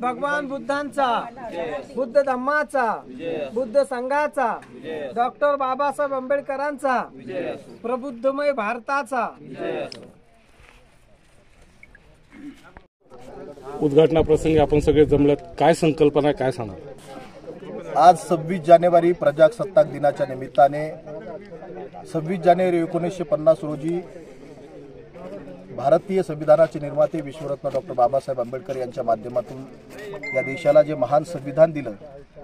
भगवान बुद्धांचा, बुद्ध धम्माचा, बुद्ध संघाचा, डॉक्टर बाबासाहेब आंबेडकरांचा, प्रबुद्धमय भारताचा। उद्घाटनाप्रसंगी आपण सगळे जमलात, काय संकल्पना काय सांगणार? आज 26 जानेवारी प्रजासत्ताक दिनाच्या निमित्ताने 26 जानेवारी 1950 रोजी भारतीय संविधानाचे निर्माते विश्वरत्न डॉक्टर बाबासाहेब आंबेडकर यांच्या माध्यमातून या देशाला जे महान संविधान दिलं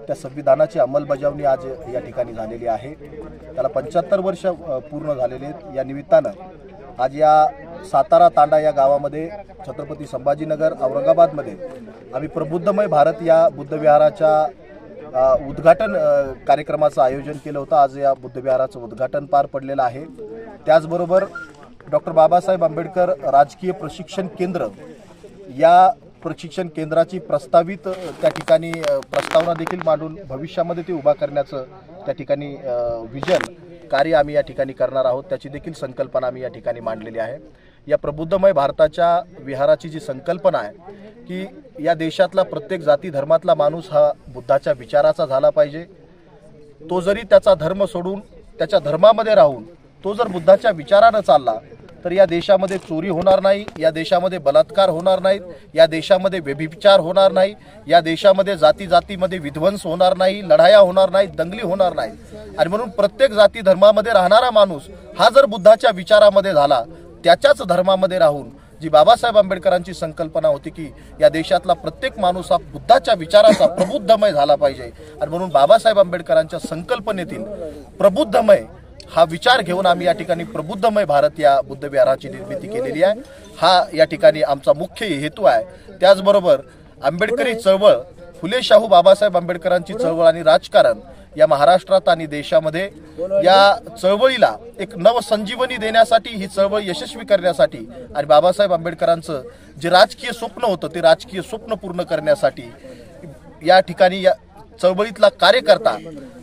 त्या संविधानाची अंमलबजावणी आज या ठिकाणी झालेली आहे। त्याला 75 वर्ष पूर्ण झालेले आहेत। या निमित्तानं आज या सातारा तांडा या गावामध्ये छत्रपती संभाजीनगर औरंगाबादमध्ये आम्ही प्रबुद्धमय भारत या बुद्धविहाराच्या उद्घाटन कार्यक्रमाचं आयोजन केलं होतं। आज या बुद्धविहाराचं उद्घाटन पार पडलेलं आहे। त्याचबरोबर डॉक्टर बाबासाहेब आंबेडकर राजकीय प्रशिक्षण केंद्र या प्रशिक्षण केंद्राची प्रस्तावित त्या ठिकाणी प्रस्तावना देखील मांडून भविष्यामध्ये ते उभा करण्याचं त्या ठिकाणी विजन कार्य आम्ही या ठिकाणी करणार आहोत। त्याची देखील संकल्पना आम्ही या ठिकाणी मांडलेली आहे। या प्रबुद्धमय भारताच्या विहाराची जी संकल्पना आहे की या देशातला प्रत्येक जाती धर्मातला माणूस हा बुद्धाच्या विचाराचा झाला पाहिजे। तो जरी त्याचा धर्म सोडून त्याच्या धर्मामध्ये राहून तो जर बुद्धाच्या विचारानं चालला तर या देशामध्ये चोरी होणार नाही, या देशामध्ये बलात्कार होणार नाहीत, या देशामध्ये व्यभिचार होणार नाही, या देशामध्ये जाती जातीमध्ये विध्वंस होणार नाही, लढाया होणार नाहीत, दंगली होणार नाहीत। आणि म्हणून प्रत्येक जाती धर्मामध्ये राहणारा माणूस हा जर बुद्धाच्या विचारामध्ये झाला, त्याच्याच धर्मामध्ये राहून जी बाबासाहेब आंबेडकरांची संकल्पना होती की या देशातला प्रत्येक माणूस हा बुद्धाच्या विचाराचा प्रबुद्धमय झाला पाहिजे। आणि म्हणून बाबासाहेब आंबेडकरांच्या संकल्पनेतील प्रबुद्धमय हा विचार घेऊन आम्ही या ठिकाणी प्रबुद्धमय भारत या बुद्धविहाराची निर्मिती केलेली आहे। हा या ठिकाणी आमचा मुख्य हेतू आहे। त्याचबरोबर आंबेडकरी चळवळ, फुले शाहू बाबासाहेब आंबेडकरांची चळवळ आणि राजकारण या महाराष्ट्रात आणि देशामध्ये या चळवळीला एक नवसंजीवनी देण्यासाठी, ही चळवळ यशस्वी करण्यासाठी आणि बाबासाहेब आंबेडकरांचं जे राजकीय स्वप्न होतं ते राजकीय स्वप्न पूर्ण करण्यासाठी या ठिकाणी या चळवळीतला कार्यकर्ता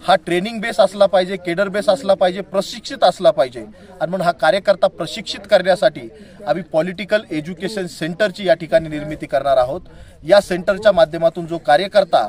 हा ट्रेनिंग बेस असला पाहिजे, केडर बेस असला पाहिजे, प्रशिक्षित असला पाहिजे। आणि म्हणून हा कार्यकर्ता प्रशिक्षित करण्यासाठी आम्ही पॉलिटिकल एज्युकेशन सेंटरची या ठिकाणी निर्मिती करणार आहोत। या सेंटरच्या माध्यमातून जो कार्यकर्ता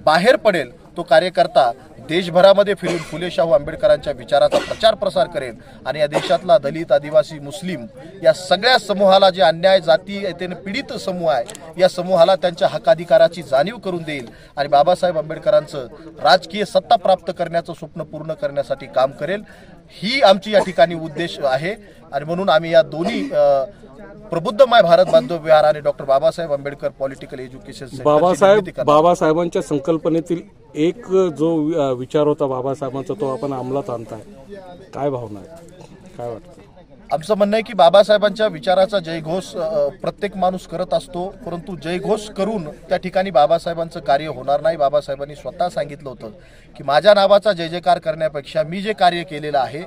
बाहेर पडेल तो कार्यकर्ता देशभरामध्ये फिरून फुले शाहू आंबेडकरांच्या विचाराचा प्रचार प्रसार करेल आणि या देशातला दलित, आदिवासी, मुस्लिम या सगळ्या समूहाला जे अन्याय, जातीयतेने पीडित समूह आहे या समूहाला त्यांच्या हक्काधिकाराची जाणीव करून देईल आणि बाबासाहेब आंबेडकरांचं राजकीय सत्ता प्राप्त करण्याचं स्वप्न पूर्ण करण्यासाठी काम करेल। ही आमची या ठिकाणी उद्देश आहे। आणि म्हणून आम्ही या दोन्ही प्रबुद्धमय भारत बुद्धविहार आणि doctor Babasaheb Ambedkar political education बाबासाहेबांच्या संकल्पनेतील एक जो विचार होता बाबासाहेबांचा तो आपण अंमलात आणताय, काय भावना आहे, काय वाटतं? आमचं म्हणणं आहे की बाबासाहेबांच्या विचाराचा जयघोष प्रत्येक माणूस करत असतो, परंतु जयघोष करून त्या ठिकाणी बाबासाहेबांचं कार्य होणार नाही। बाबासाहेबांनी स्वतः सांगितलं होतं की माझ्या नावाचा जय जयकार करण्यापेक्षा मी जे कार्य केलेलं आहे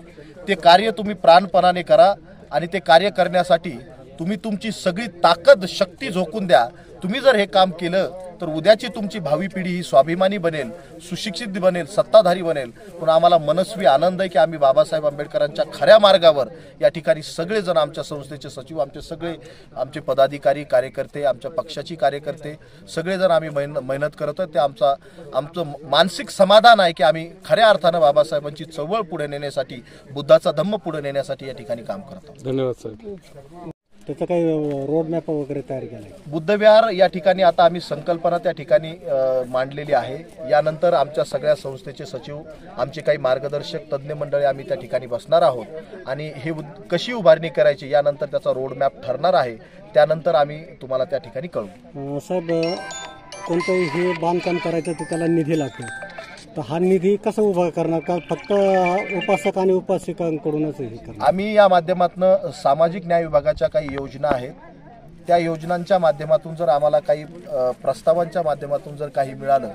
ते कार्य तुम्ही प्राणपणाने करा आणि ते कार्य करण्यासाठी तुम्ही तुमची सगळी ताकद, शक्ती झोकून द्या। तुम्ही जर हे काम केलं तर उद्याची तुमची भावी पिढी ही स्वाभिमानी बनेल, सुशिक्षित बनेल, सत्ताधारी बनेल। पण आम्हाला मनस्वी आनंद आहे की आम्ही बाबासाहेब आंबेडकरांच्या खऱ्या मार्गावर या ठिकाणी सगळेजण, आमच्या संस्थेचे सचिव, आमचे पदाधिकारी, कार्यकर्ते, आमच्या पक्षाची कार्यकर्ते सगळेजण आम्ही मेहनत करतो। ते आमचं मानसिक समाधान आहे की आम्ही खऱ्या अर्थानं बाबासाहेबांची चळवळ पुढे नेण्यासाठी, बुद्धाचा धम्म पुढे नेण्यासाठी या ठिकाणी काम करतो। धन्यवाद साहेब। त्याचा काही रोड मॅप वगैरे तयार केला आहे? बुद्धविहार या ठिकाणी आता आम्ही संकल्पना त्या ठिकाणी मांडलेली आहे। यानंतर आमच्या सगळ्या संस्थेचे सचिव, आमचे काही मार्गदर्शक, तज्ज्ञ मंडळी आम्ही त्या ठिकाणी बसणार आहोत आणि हे कशी उभारणी करायची यानंतर त्याचा रोड मॅप ठरणार आहे। त्यानंतर आम्ही तुम्हाला त्या ठिकाणी कळवू। साहेब, कोणतंही हे बांधकाम करायचं तर त्याला निधी लागतो, तर हा निधी कसा उभा करणार? का फक्त उपासक आणि उपासिकांकडूनच हे करणार? आम्ही या माध्यमातून सामाजिक न्याय विभागाच्या काही योजना आहेत, त्या योजनांच्या माध्यमातून जर आम्हाला काही प्रस्तावांच्या माध्यमातून जर काही मिळालं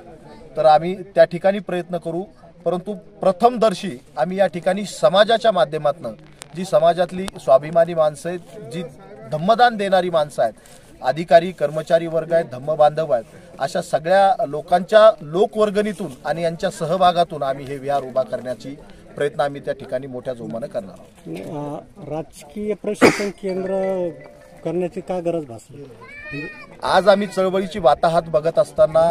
तर आम्ही त्या ठिकाणी प्रयत्न करू। परंतु प्रथमदर्शी आम्ही या ठिकाणी समाजाच्या माध्यमातून, जी समाजातली स्वाभिमानी माणसं आहेत, जी धम्मदान देणारी माणसं आहेत, अधिकारी, कर्मचारी वर्ग आहेत, धम्म बांधव आहेत, अशा सगळ्या लोकांच्या लोकवर्गणीतून आणि यांच्या सहभागातून आम्ही हे विहार उभा करण्याची प्रयत्न आम्ही त्या ठिकाणी मोठ्या जोमानं करणार आहोत. राजकीय प्रशिक्षण केंद्र करण्याची काय गरज भासली? आज आम्ही चळवळीची वाताहत बघत असताना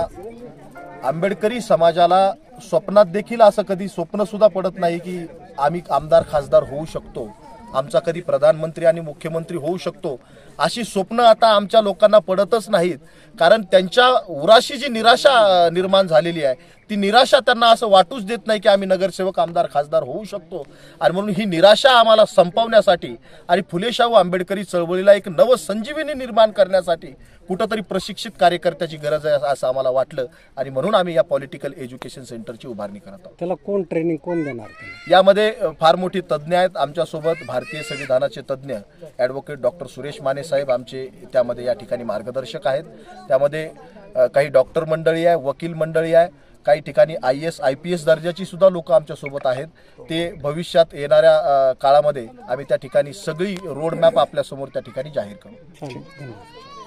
आंबेडकरी समाजाला स्वप्नात देखील असं कधी स्वप्न सुद्धा पडत नाही की आम्ही आमदार खासदार होऊ शकतो, आमचा कधी प्रधानमंत्री आणि मुख्यमंत्री होऊ शकतो, अशी स्वप्न आता आमच्या लोकांना पडतच नाहीत. कारण त्यांच्या उराशी जी निराशा निर्माण झालेली आहे ती निराशा त्यांना असं वाटूच देत नाही की आम्ही नगरसेवक आमदार खासदार होऊ शकतो. आणि म्हणून ही निराशा आम्हाला संपवण्यासाठी आणि फुले शाहू आंबेडकरी चळवळीला एक नवसंजीवनी निर्माण करण्यासाठी कुठंतरी प्रशिक्षित कार्यकर्त्याची गरज आहे असं आम्हाला वाटलं आणि म्हणून आम्ही या पॉलिटिकल एज्युकेशन सेंटरची उभारणी करत आहोत. त्याला कोण ट्रेनिंग कोण देणार? यामध्ये फार मोठी तज्ज्ञ आहेत आमच्यासोबत. भारतीय संविधानाचे तज्ज्ञ ॲडव्होकेट डॉक्टर सुरेश माने साहेब आमचे त्यामध्ये या ठिकाणी मार्गदर्शक आहेत. त्यामध्ये काही डॉक्टर मंडळी आहे, वकील मंडळी आहे, काही ठिकाणी IAS IPS दर्जाची सुद्धा लोक आमच्यासोबत आहेत. ते भविष्यात येणाऱ्या काळामध्ये आम्ही त्या ठिकाणी सगळी रोडमॅप आपल्यासमोर त्या ठिकाणी जाहीर करू. चालेल, धन्यवाद.